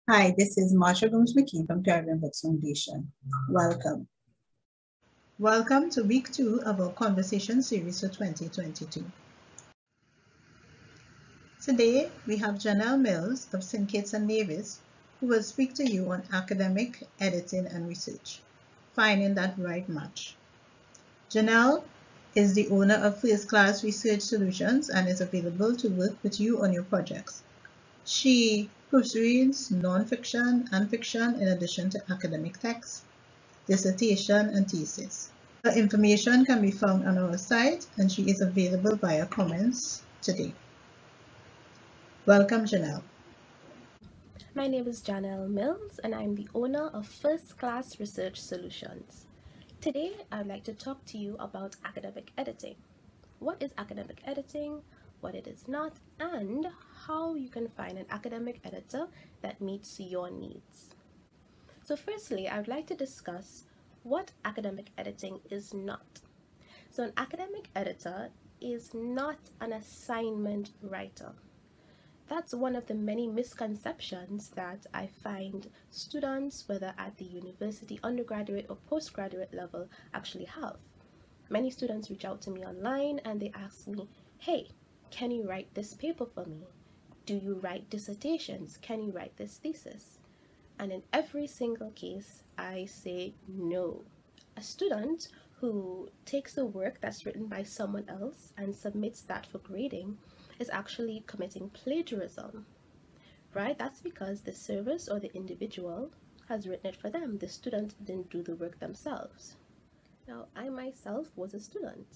Hi, this is Marsha Gomes-McKee from Caribbean Books Foundation. Welcome. Welcome to week 2 of our conversation series for 2022. Today, we have Janelle Mills of St. Kitts and Nevis, who will speak to you on academic editing and research, finding that right match. Janelle is the owner of First Class Research Solutions and is available to work with you on your projects. She proofreads nonfiction and fiction in addition to academic texts, dissertation, and thesis. Her information can be found on our site and she is available via comments today. Welcome, Janelle. My name is Janelle Mills and I'm the owner of First Class Research Solutions. Today, I'd like to talk to you about academic editing. What is academic editing, what it is not, and how you can find an academic editor that meets your needs. So firstly, I would like to discuss what academic editing is not. So an academic editor is not an assignment writer. That's one of the many misconceptions that I find students, whether at the university undergraduate or postgraduate level, actually have. Many students reach out to me online and they ask me, hey, can you write this paper for me? Do you write dissertations? Can you write this thesis? And in every single case, I say no. A student who takes a work that's written by someone else and submits that for grading is actually committing plagiarism, right? That's because the service or the individual has written it for them. The student didn't do the work themselves. Now, I myself was a student.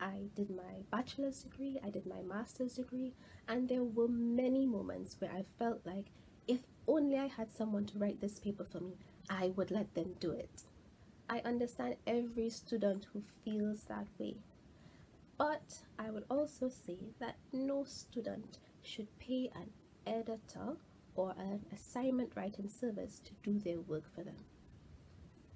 I did my bachelor's degree, I did my master's degree, and there were many moments where I felt like if only I had someone to write this paper for me, I would let them do it. I understand every student who feels that way. But I would also say that no student should pay an editor or an assignment writing service to do their work for them.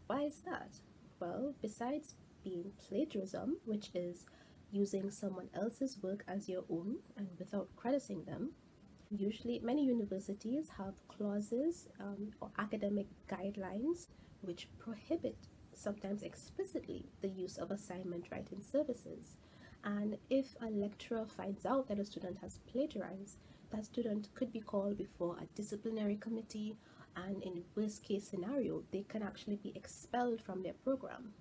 Why is that? Well, besides being plagiarism, which is using someone else's work as your own and without crediting them, usually many universities have clauses or academic guidelines which prohibit, sometimes explicitly, the use of assignment writing services. And if a lecturer finds out that a student has plagiarized, that student could be called before a disciplinary committee, and in worst case scenario, they can actually be expelled from their program.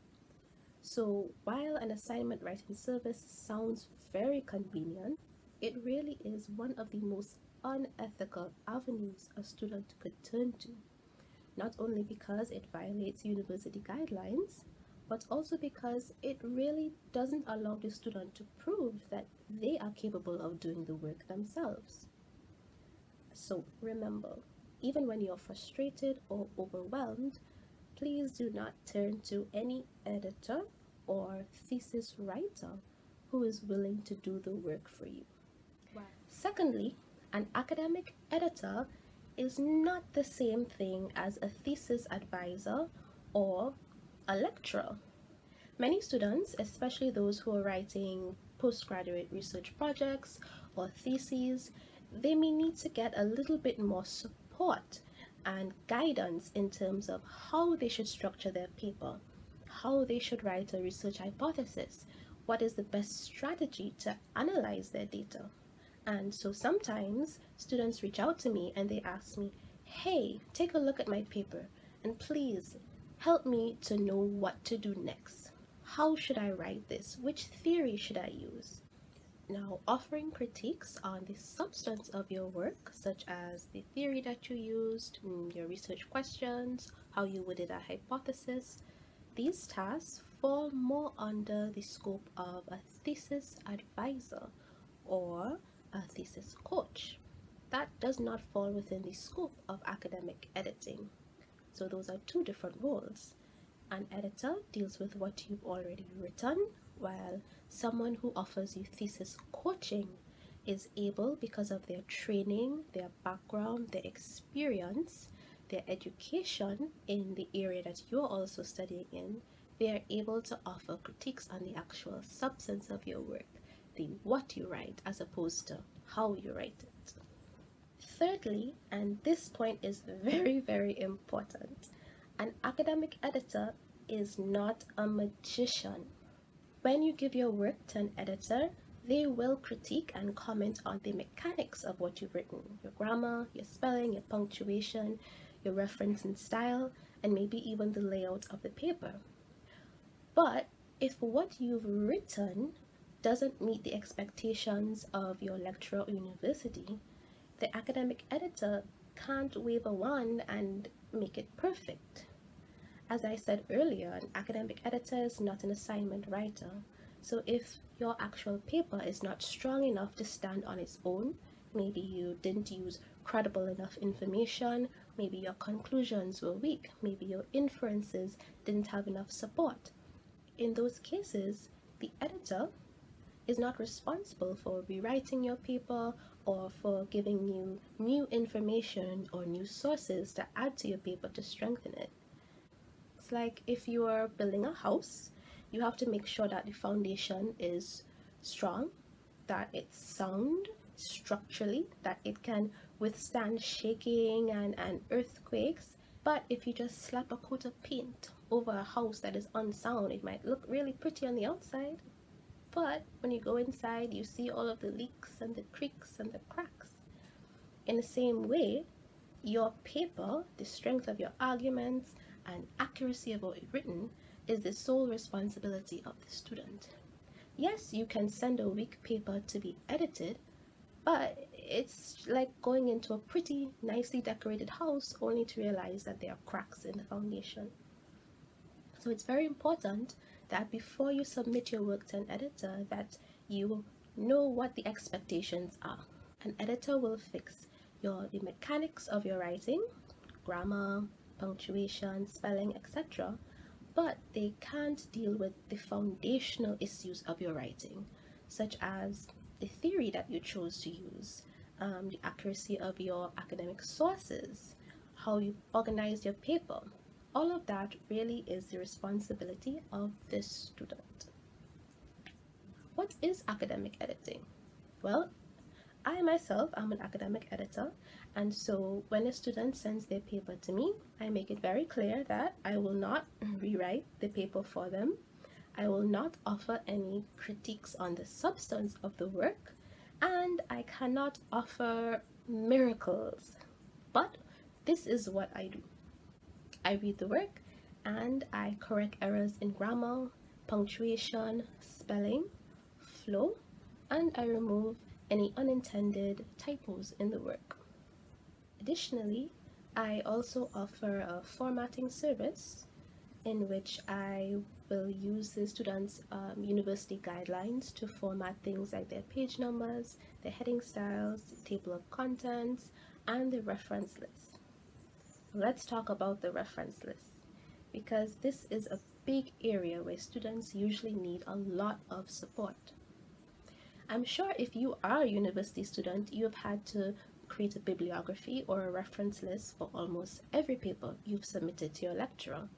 So while an assignment writing service sounds very convenient, it really is one of the most unethical avenues a student could turn to, not only because it violates university guidelines, but also because it really doesn't allow the student to prove that they are capable of doing the work themselves. So remember, even when you're frustrated or overwhelmed, please do not turn to any editor or thesis writer who is willing to do the work for you. Wow. Secondly, an academic editor is not the same thing as a thesis advisor or a lecturer. Many students, especially those who are writing postgraduate research projects or theses, they may need to get a little bit more support and guidance in terms of how they should structure their paper, how they should write a research hypothesis, what is the best strategy to analyze their data. And so sometimes students reach out to me and they ask me, hey, take a look at my paper and please help me to know what to do next. How should I write this? Which theory should I use? Now, offering critiques on the substance of your work, such as the theory that you used, your research questions, how you would a hypothesis, these tasks fall more under the scope of a thesis advisor or a thesis coach. That does not fall within the scope of academic editing. So those are two different roles. An editor deals with what you've already written, while someone who offers you thesis coaching is able, because of their training, their background, their experience, their education in the area that you're also studying in, they are able to offer critiques on the actual substance of your work, the what you write, as opposed to how you write it. Thirdly, and this point is very, very important, an academic editor is not a magician. When you give your work to an editor, they will critique and comment on the mechanics of what you've written, your grammar, your spelling, your punctuation, your reference and style, and maybe even the layout of the paper. But if what you've written doesn't meet the expectations of your lecturer or university, the academic editor can't wave a wand and make it perfect. As I said earlier, an academic editor is not an assignment writer. So if your actual paper is not strong enough to stand on its own, maybe you didn't use credible enough information, maybe your conclusions were weak, maybe your inferences didn't have enough support. In those cases, the editor is not responsible for rewriting your paper or for giving you new information or new sources to add to your paper to strengthen it. It's like if you are building a house, you have to make sure that the foundation is strong, that it's sound structurally, that it can withstand shaking and earthquakes. But if you just slap a coat of paint over a house that is unsound, it might look really pretty on the outside, but when you go inside, you see all of the leaks and the creaks and the cracks. In the same way, your paper, the strength of your arguments and accuracy of what you've written, is the sole responsibility of the student. Yes, you can send a weak paper to be edited, but it's like going into a pretty nicely decorated house only to realize that there are cracks in the foundation. So it's very important that before you submit your work to an editor, that you know what the expectations are. An editor will fix the mechanics of your writing, grammar, punctuation, spelling, etc., but they can't deal with the foundational issues of your writing, such as the theory that you chose to use, the accuracy of your academic sources, how you organize your paper. All of that really is the responsibility of the student. What is academic editing? Well, I myself am an academic editor, and so when a student sends their paper to me, I make it very clear that I will not rewrite the paper for them. I will not offer any critiques on the substance of the work, and I cannot offer miracles. But this is what I do. I read the work and I correct errors in grammar, punctuation, spelling, flow, and I remove any unintended typos in the work. Additionally, I also offer a formatting service in which I will use the students' university guidelines to format things like their page numbers, their heading styles, the table of contents, and the reference list. Let's talk about the reference list, because this is a big area where students usually need a lot of support. I'm sure if you are a university student, you have had to create a bibliography or a reference list for almost every paper you've submitted to your lecturer.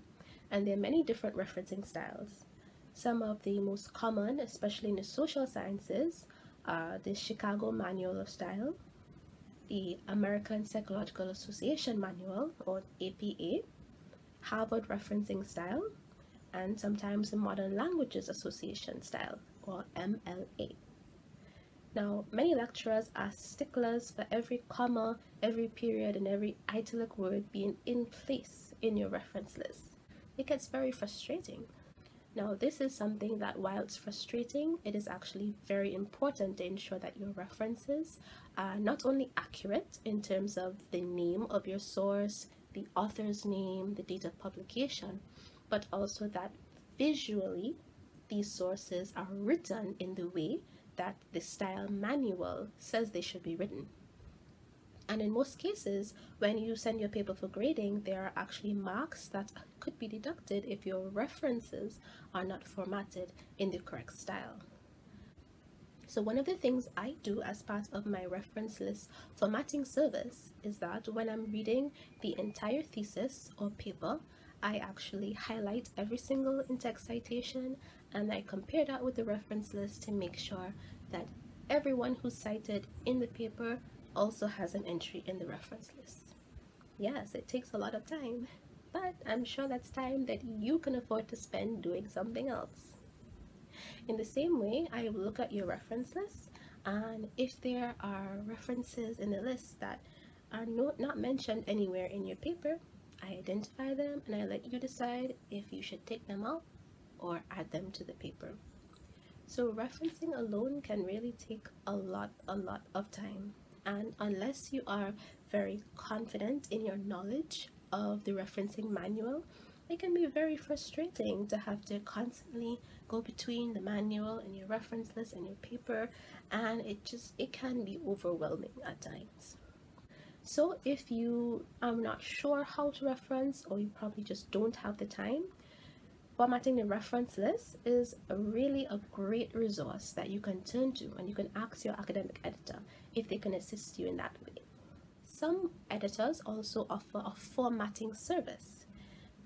And there are many different referencing styles. Some of the most common, especially in the social sciences, are the Chicago Manual of Style, the American Psychological Association Manual, or APA, Harvard Referencing Style, and sometimes the Modern Languages Association Style, or MLA. Now, many lecturers are sticklers for every comma, every period, and every italic word being in place in your reference list. It gets very frustrating. Now, this is something that, while it's frustrating, it is actually very important to ensure that your references are not only accurate in terms of the name of your source, the author's name, the date of publication, but also that visually these sources are written in the way that the style manual says they should be written. And in most cases, when you send your paper for grading, there are actually marks that could be deducted if your references are not formatted in the correct style. So one of the things I do as part of my reference list formatting service is that when I'm reading the entire thesis or paper, I actually highlight every single in-text citation and I compare that with the reference list to make sure that everyone who's cited in the paper also has an entry in the reference list. Yes, it takes a lot of time, but I'm sure that's time that you can afford to spend doing something else. In the same way, I will look at your reference list, and if there are references in the list that are not mentioned anywhere in your paper, I identify them and I let you decide if you should take them out or add them to the paper. So referencing alone can really take a lot of time. And unless you are very confident in your knowledge of the referencing manual, it can be very frustrating to have to constantly go between the manual and your reference list and your paper, and it can be overwhelming at times. So if you are not sure how to reference, or you probably just don't have the time, formatting the reference list is really a great resource that you can turn to, and you can ask your academic editor if they can assist you in that way. Some editors also offer a formatting service,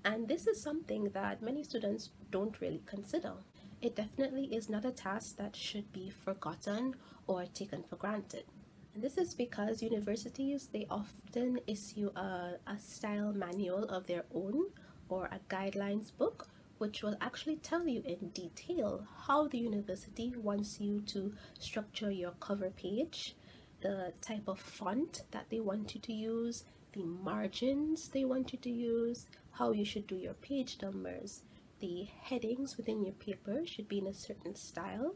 and this is something that many students don't really consider. It definitely is not a task that should be forgotten or taken for granted. And this is because universities, they often issue a style manual of their own, or a guidelines book, which will actually tell you in detail how the university wants you to structure your cover page, the type of font that they want you to use, the margins they want you to use, how you should do your page numbers, the headings within your paper should be in a certain style,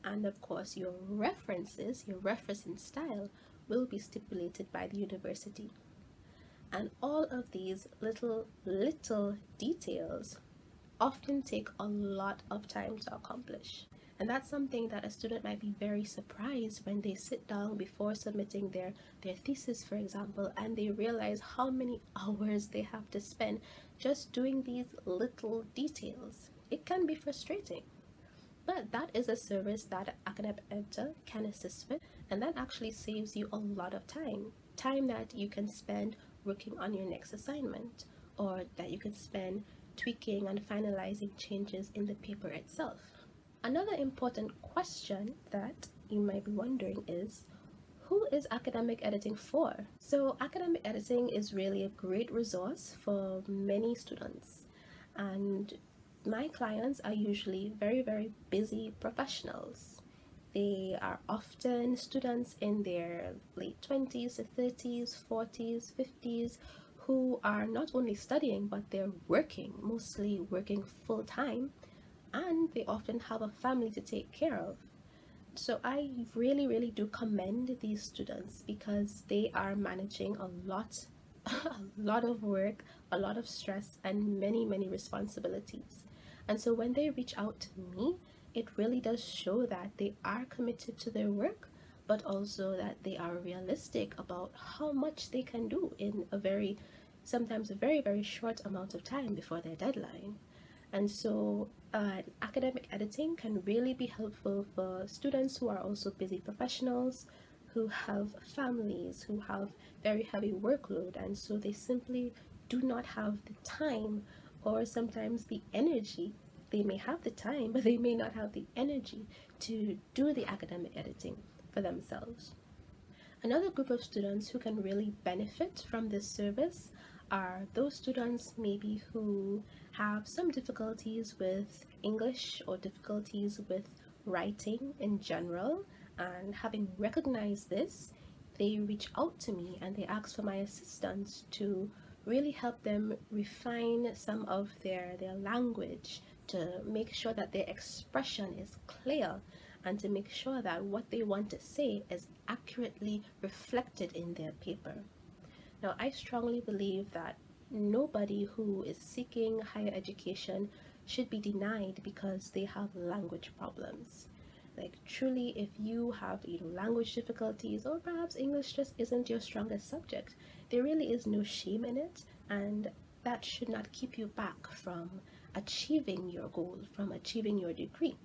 and of course your references, your referencing style will be stipulated by the university. And all of these little details often take a lot of time to accomplish. And that's something that a student might be very surprised when they sit down before submitting their thesis, for example, and they realize how many hours they have to spend just doing these little details. It can be frustrating. But that is a service that an academic editor can assist with, and that actually saves you a lot of time that you can spend working on your next assignment, or that you can spend tweaking and finalizing changes in the paper itself. Another important question that you might be wondering is, who is academic editing for? So academic editing is really a great resource for many students, and my clients are usually very busy professionals. They are often students in their late 20s to 30s, 40s, 50s, who are not only studying, but they're working, mostly working full-time, and they often have a family to take care of. So I really do commend these students, because they are managing a lot of work, a lot of stress, and many responsibilities. And so when they reach out to me, it really does show that they are committed to their work, but also that they are realistic about how much they can do in sometimes a very short amount of time before their deadline. And so academic editing can really be helpful for students who are also busy professionals, who have families, who have very heavy workload, and so they simply do not have the time, or sometimes the energy. They may have the time, but they may not have the energy to do the academic editing for themselves. Another group of students who can really benefit from this service are those students maybe who have some difficulties with English, or difficulties with writing in general, and having recognized this, they reach out to me and they ask for my assistance to really help them refine some of their language, to make sure that their expression is clear, and to make sure that what they want to say is accurately reflected in their paper. Now, I strongly believe that nobody who is seeking higher education should be denied because they have language problems. Like, truly, if you have language difficulties, or perhaps English just isn't your strongest subject, there really is no shame in it, and that should not keep you back from achieving your goal, from achieving your degree.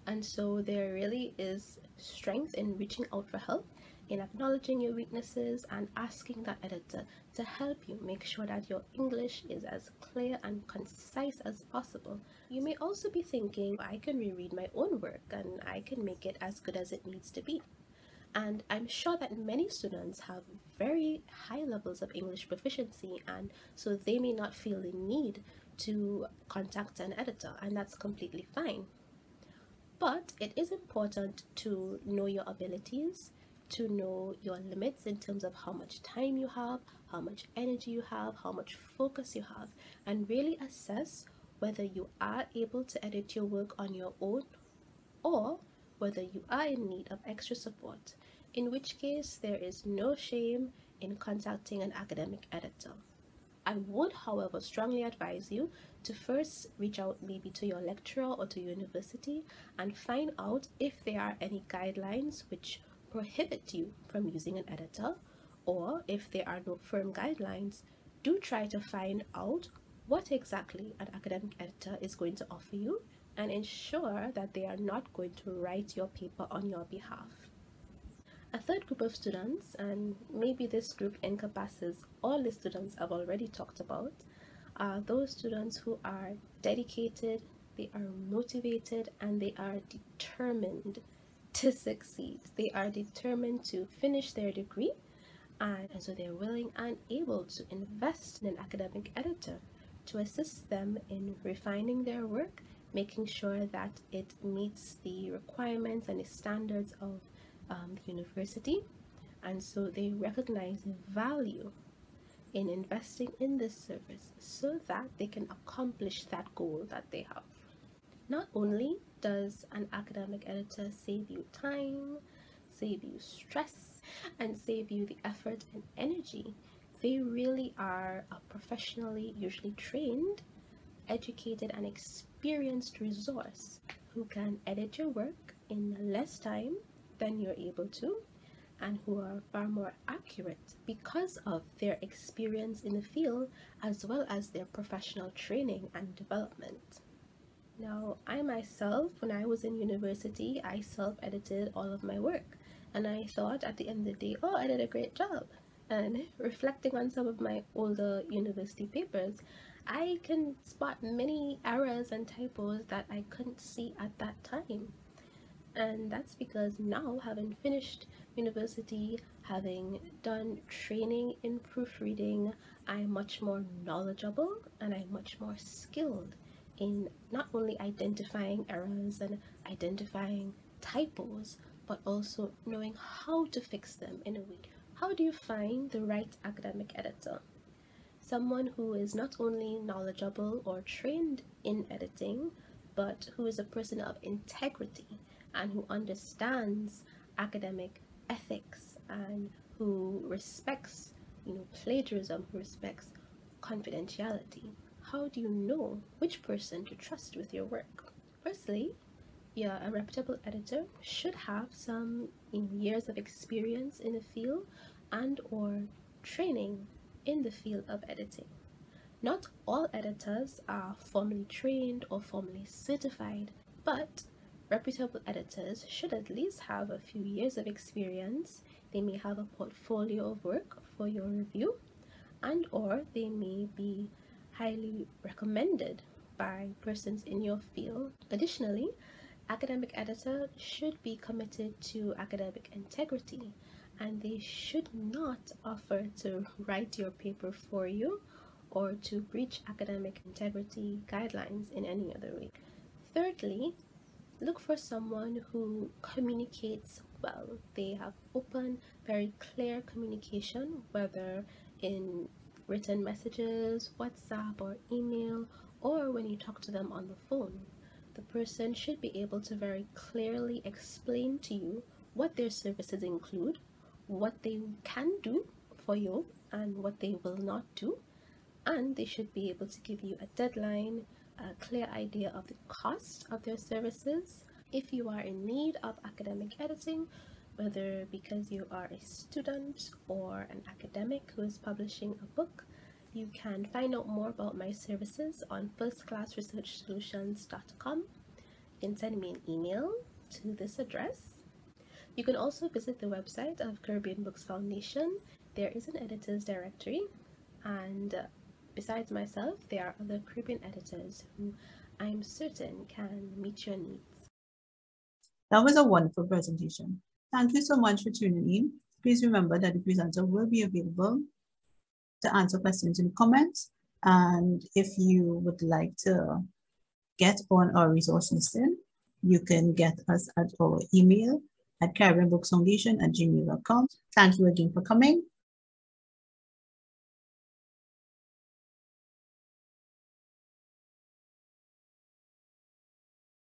And so there really is strength in reaching out for help in acknowledging your weaknesses and asking that editor to help you make sure that your English is as clear and concise as possible. You may also be thinking, I can reread my own work and I can make it as good as it needs to be. And I'm sure that many students have very high levels of English proficiency, and so they may not feel the need to contact an editor, and that's completely fine. But it is important to know your abilities, to know your limits in terms of how much time you have, how much energy you have, how much focus you have, and really assess whether you are able to edit your work on your own or whether you are in need of extra support, in which case there is no shame in contacting an academic editor. I would, however, strongly advise you to first reach out maybe to your lecturer or to your university and find out if there are any guidelines which prohibit you from using an editor, or if there are no firm guidelines, do try to find out what exactly an academic editor is going to offer you and ensure that they are not going to write your paper on your behalf. A third group of students, and maybe this group encompasses all the students I've already talked about, are those students who are dedicated, they are motivated, and they are determined to succeed. They are determined to finish their degree, and so they're willing and able to invest in an academic editor to assist them in refining their work, making sure that it meets the requirements and the standards of the university. And so they recognize the value in investing in this service so that they can accomplish that goal that they have. Not only does an academic editor save you time, save you stress, and save you the effort and energy, they really are a professionally, usually trained, educated, and experienced resource who can edit your work in less time than you're able to, and who are far more accurate because of their experience in the field as well as their professional training and development. Now, I myself, when I was in university, I self-edited all of my work, and I thought at the end of the day, oh, I did a great job. And reflecting on some of my older university papers, I can spot many errors and typos that I couldn't see at that time. And that's because now, having finished university, having done training in proofreading, I'm much more knowledgeable and I'm much more skilled in not only identifying errors and identifying typos, but also knowing how to fix them in a way. How do you find the right academic editor? Someone who is not only knowledgeable or trained in editing, but who is a person of integrity and who understands academic ethics and who respects, plagiarism, who respects confidentiality. How do you know which person to trust with your work? Firstly, a reputable editor should have some years of experience in the field and or training in the field of editing. Not all editors are formally trained or formally certified, but reputable editors should at least have a few years of experience. They may have a portfolio of work for your review, and or they may be highly recommended by persons in your field. Additionally, academic editor should be committed to academic integrity, and they should not offer to write your paper for you or to breach academic integrity guidelines in any other way. Thirdly, look for someone who communicates well. They have open, very clear communication, whether in written messages, WhatsApp or email, or when you talk to them on the phone. The person should be able to very clearly explain to you what their services include, what they can do for you, and what they will not do. And they should be able to give you a deadline, a clear idea of the cost of their services. If you are in need of academic editing, whether because you are a student or an academic who is publishing a book, you can find out more about my services on firstclassresearchsolutions.com. You can send me an email to this address. You can also visit the website of Caribbean Books Foundation. There is an editors directory, and besides myself, there are other Caribbean editors who I'm certain can meet your needs. That was a wonderful presentation. Thank you so much for tuning in. Please remember that the presenter will be available to answer questions in the comments. And if you would like to get on our resource listing, you can get us at our email at caribbeanbooksfoundation@gmail.com. Thank you again for coming.